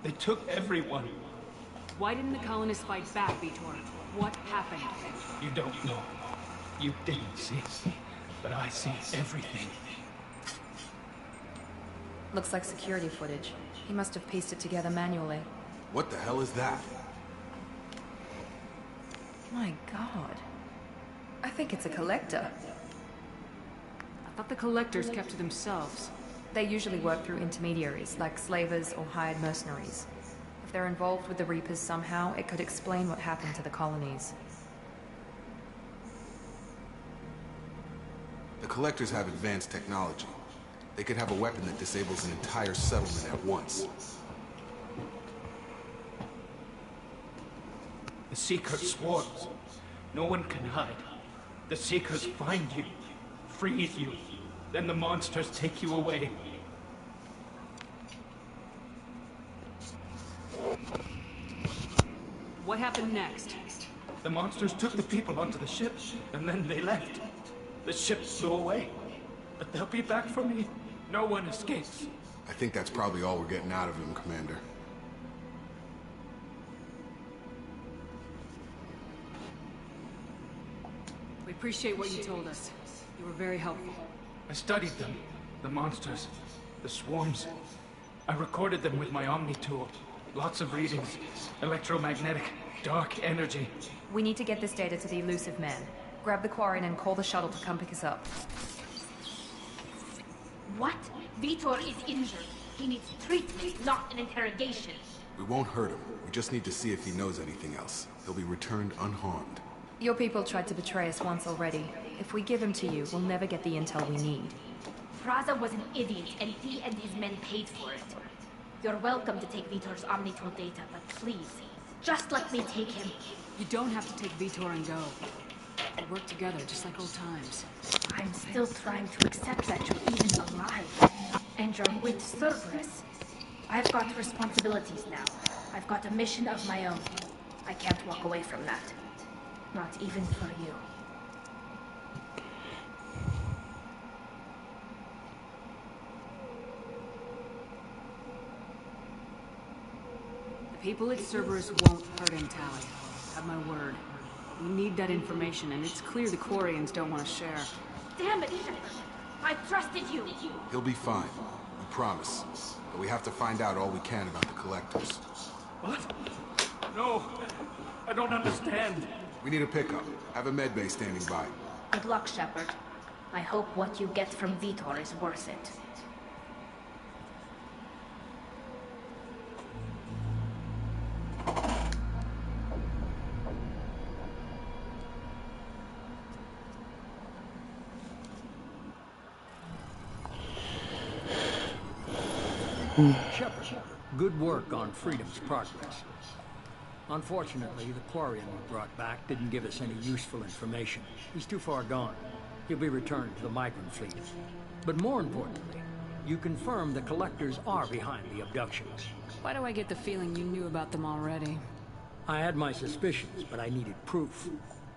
They took everyone. Why didn't the colonists fight back, Vitor? What happened? You don't know. You didn't see. But I see everything. Looks like security footage. He must have pieced it together manually. What the hell is that? My god. I think it's a collector. I thought the collectors kept to themselves. They usually work through intermediaries, like slavers or hired mercenaries. If they're involved with the Reapers somehow, it could explain what happened to the colonies. The Collectors have advanced technology. They could have a weapon that disables an entire settlement at once. The Seeker swarms. No one can hide. The Seekers find you, freeze you, then the monsters take you away. What happened next? The monsters took the people onto the ship, and then they left. The ship flew away. But they'll be back for me. No one escapes. I think that's probably all we're getting out of him, Commander. We appreciate what you told us. You were very helpful. I studied them. The monsters. The swarms. I recorded them with my Omni tool. Lots of readings. Electromagnetic. Dark energy. We need to get this data to the elusive man. Grab the Quarian and call the shuttle to come pick us up. What? Vitor is injured. He needs treatment, not an interrogation. We won't hurt him. We just need to see if he knows anything else. He'll be returned unharmed. Your people tried to betray us once already. If we give him to you, we'll never get the intel we need. Praza was an idiot, and he and his men paid for it. You're welcome to take Vitor's Omnitool data, but please, just let me take him. You don't have to take Vitor and go. We work together, just like old times. I'm still trying to accept that you're even alive. And you're with Cerberus. I've got responsibilities now. I've got a mission of my own. I can't walk away from that. Not even for you. The people at Cerberus won't hurt him, Tali. Have my word. We need that information, and it's clear the Quarians don't want to share. Damn it, Shepard! I trusted you! He'll be fine. We promise. But we have to find out all we can about the Collectors. What? No, I don't understand. We need a pickup. Have a medbay standing by. Good luck, Shepard. I hope what you get from Vitor is worth it. Shepard, good work on Freedom's progress. Unfortunately, the Quarian we brought back didn't give us any useful information. He's too far gone. He'll be returned to the migrant fleet. But more importantly, you confirmed the Collectors are behind the abductions. Why do I get the feeling you knew about them already? I had my suspicions, but I needed proof.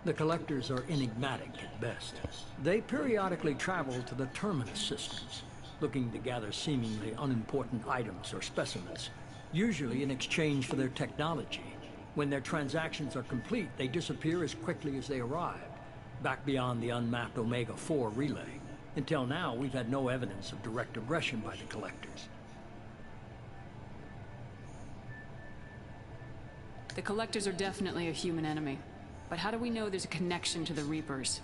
The Collectors are enigmatic at best. They periodically travel to the Terminus systems, looking to gather seemingly unimportant items or specimens, usually in exchange for their technology. When their transactions are complete, they disappear as quickly as they arrived, back beyond the unmapped Omega-4 relay. Until now, we've had no evidence of direct aggression by the Collectors. The Collectors are definitely a human enemy. But how do we know there's a connection to the Reapers?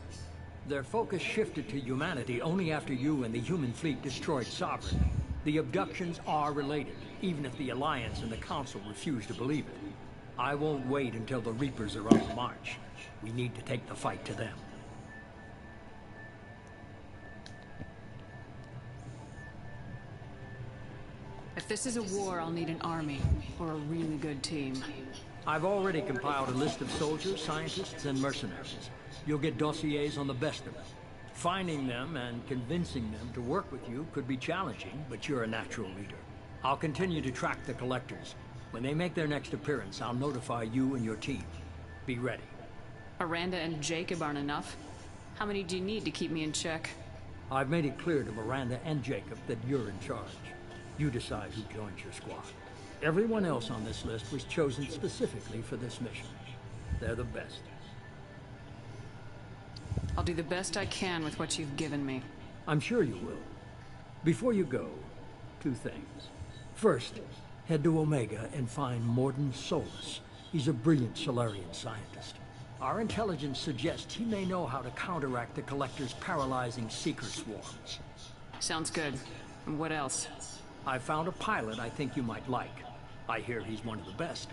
Their focus shifted to humanity only after you and the human fleet destroyed Sovereign. The abductions are related, even if the Alliance and the Council refuse to believe it. I won't wait until the Reapers are on the march. We need to take the fight to them. If this is a war, I'll need an army, or a really good team. I've already compiled a list of soldiers, scientists, and mercenaries. You'll get dossiers on the best of them. Finding them and convincing them to work with you could be challenging, but you're a natural leader. I'll continue to track the Collectors. When they make their next appearance, I'll notify you and your team. Be ready. Miranda and Jacob aren't enough. How many do you need to keep me in check? I've made it clear to Miranda and Jacob that you're in charge. You decide who joins your squad. Everyone else on this list was chosen specifically for this mission. They're the best. I'll do the best I can with what you've given me. I'm sure you will. Before you go, 2 things. First, head to Omega and find Mordin Solus. He's a brilliant Solarian scientist. Our intelligence suggests he may know how to counteract the Collector's paralyzing Seeker swarms. Sounds good. And what else? I found a pilot I think you might like. I hear he's one of the best.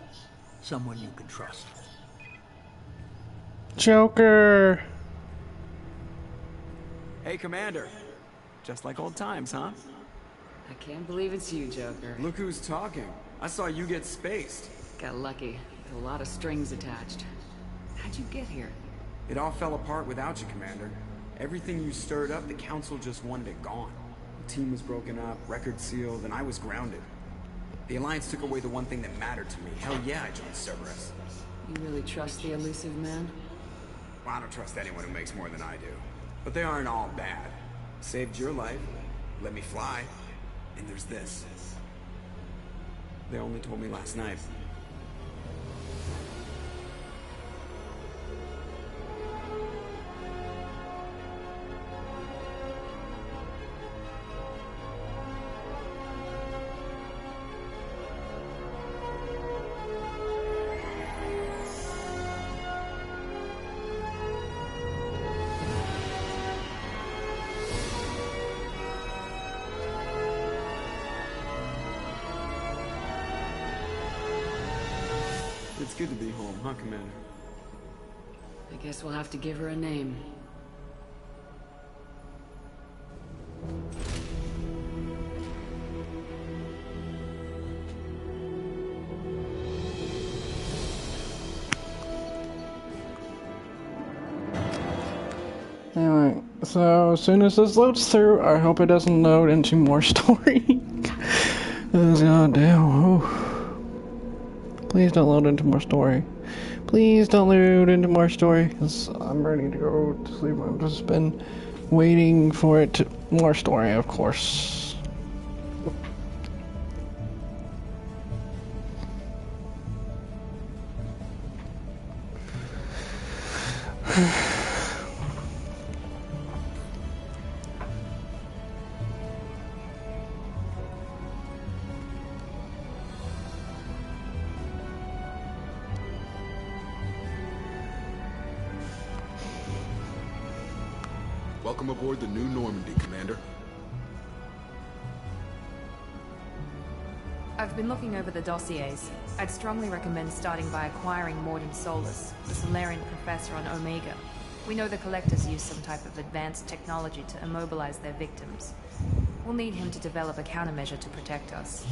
Someone you can trust. Joker! Hey, Commander. Just like old times, huh? I can't believe it's you, Joker. Look who's talking. I saw you get spaced. Got lucky. With a lot of strings attached. How'd you get here? It all fell apart without you, Commander. Everything you stirred up, the Council just wanted it gone. The team was broken up, record sealed, and I was grounded. The Alliance took away the one thing that mattered to me. Hell yeah, I joined Cerberus. You really trust the elusive man? Well, I don't trust anyone who makes more than I do. But they aren't all bad. Saved your life, let me fly, and there's this. They only told me last night. It's good to be home, huh, Commander? I guess we'll have to give her a name. Anyway, so as soon as this loads through, I hope it doesn't load into more story. God damn. Oof. Please don't load into more story. Please don't load into more story, because I'm ready to go to sleep. I've just been waiting for it to... More story, of course. Welcome aboard the New Normandy, Commander. I've been looking over the dossiers. I'd strongly recommend starting by acquiring Mordin Solus, the Solarian professor on Omega. We know the Collectors use some type of advanced technology to immobilize their victims. We'll need him to develop a countermeasure to protect us.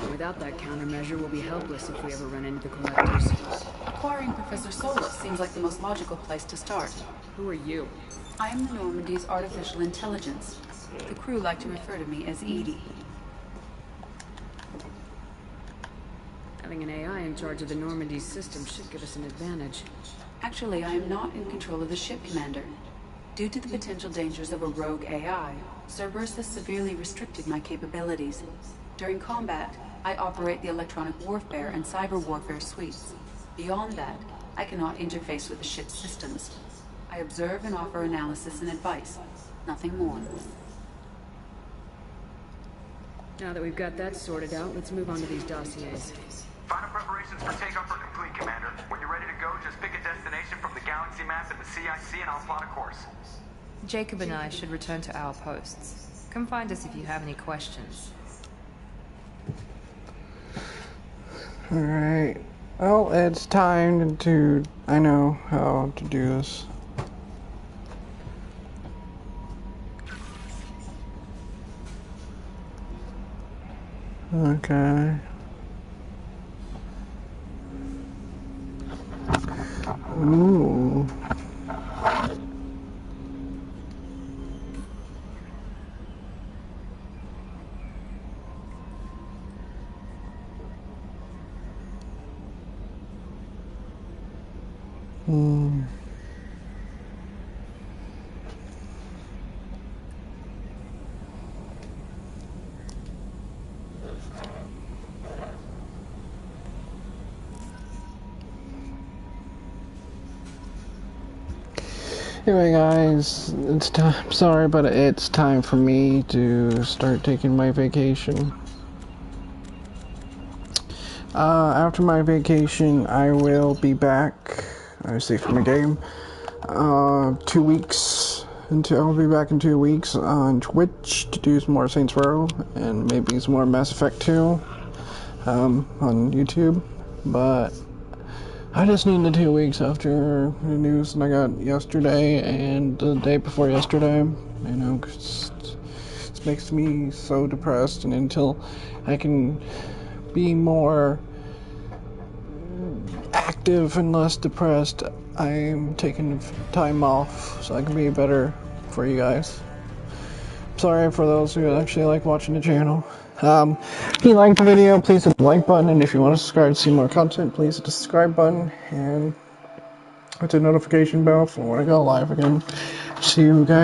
Without that countermeasure, we'll be helpless if we ever run into the Collectors. Acquiring Professor Solus seems like the most logical place to start. Who are you? I am the Normandy's artificial intelligence. The crew like to refer to me as Edie. Having an AI in charge of the Normandy's system should give us an advantage. Actually, I am not in control of the ship, Commander. Due to the potential dangers of a rogue AI, Cerberus has severely restricted my capabilities. During combat, I operate the electronic warfare and cyber warfare suites. Beyond that, I cannot interface with the ship's systems. I observe and offer analysis and advice. Nothing more. Now that we've got that sorted out, let's move on to these dossiers. Final preparations for takeoff are complete, Commander. When you're ready to go, just pick a destination from the galaxy map and the CIC and I'll plot a course. Jacob and I should return to our posts. Come find us if you have any questions. Alright. Well, it's time to... I know how to do this. Okay. Ooh. Anyway guys, it's time, sorry, but it's time for me to start taking my vacation. After my vacation, I will be back, obviously from the game, 2 weeks, I'll be back in 2 weeks on Twitch to do some more Saints Row, and maybe some more Mass Effect 2, on YouTube, but I just need the 2 weeks after the news that I got yesterday and the day before yesterday, you know, 'cause it makes me so depressed, and until I can be more active and less depressed, I'm taking time off so I can be better for you guys. Sorry for those who actually like watching the channel. If you liked the video, please hit the like button, and if you want to subscribe to see more content, please hit the subscribe button and hit the notification bell for when I go live again. See you guys.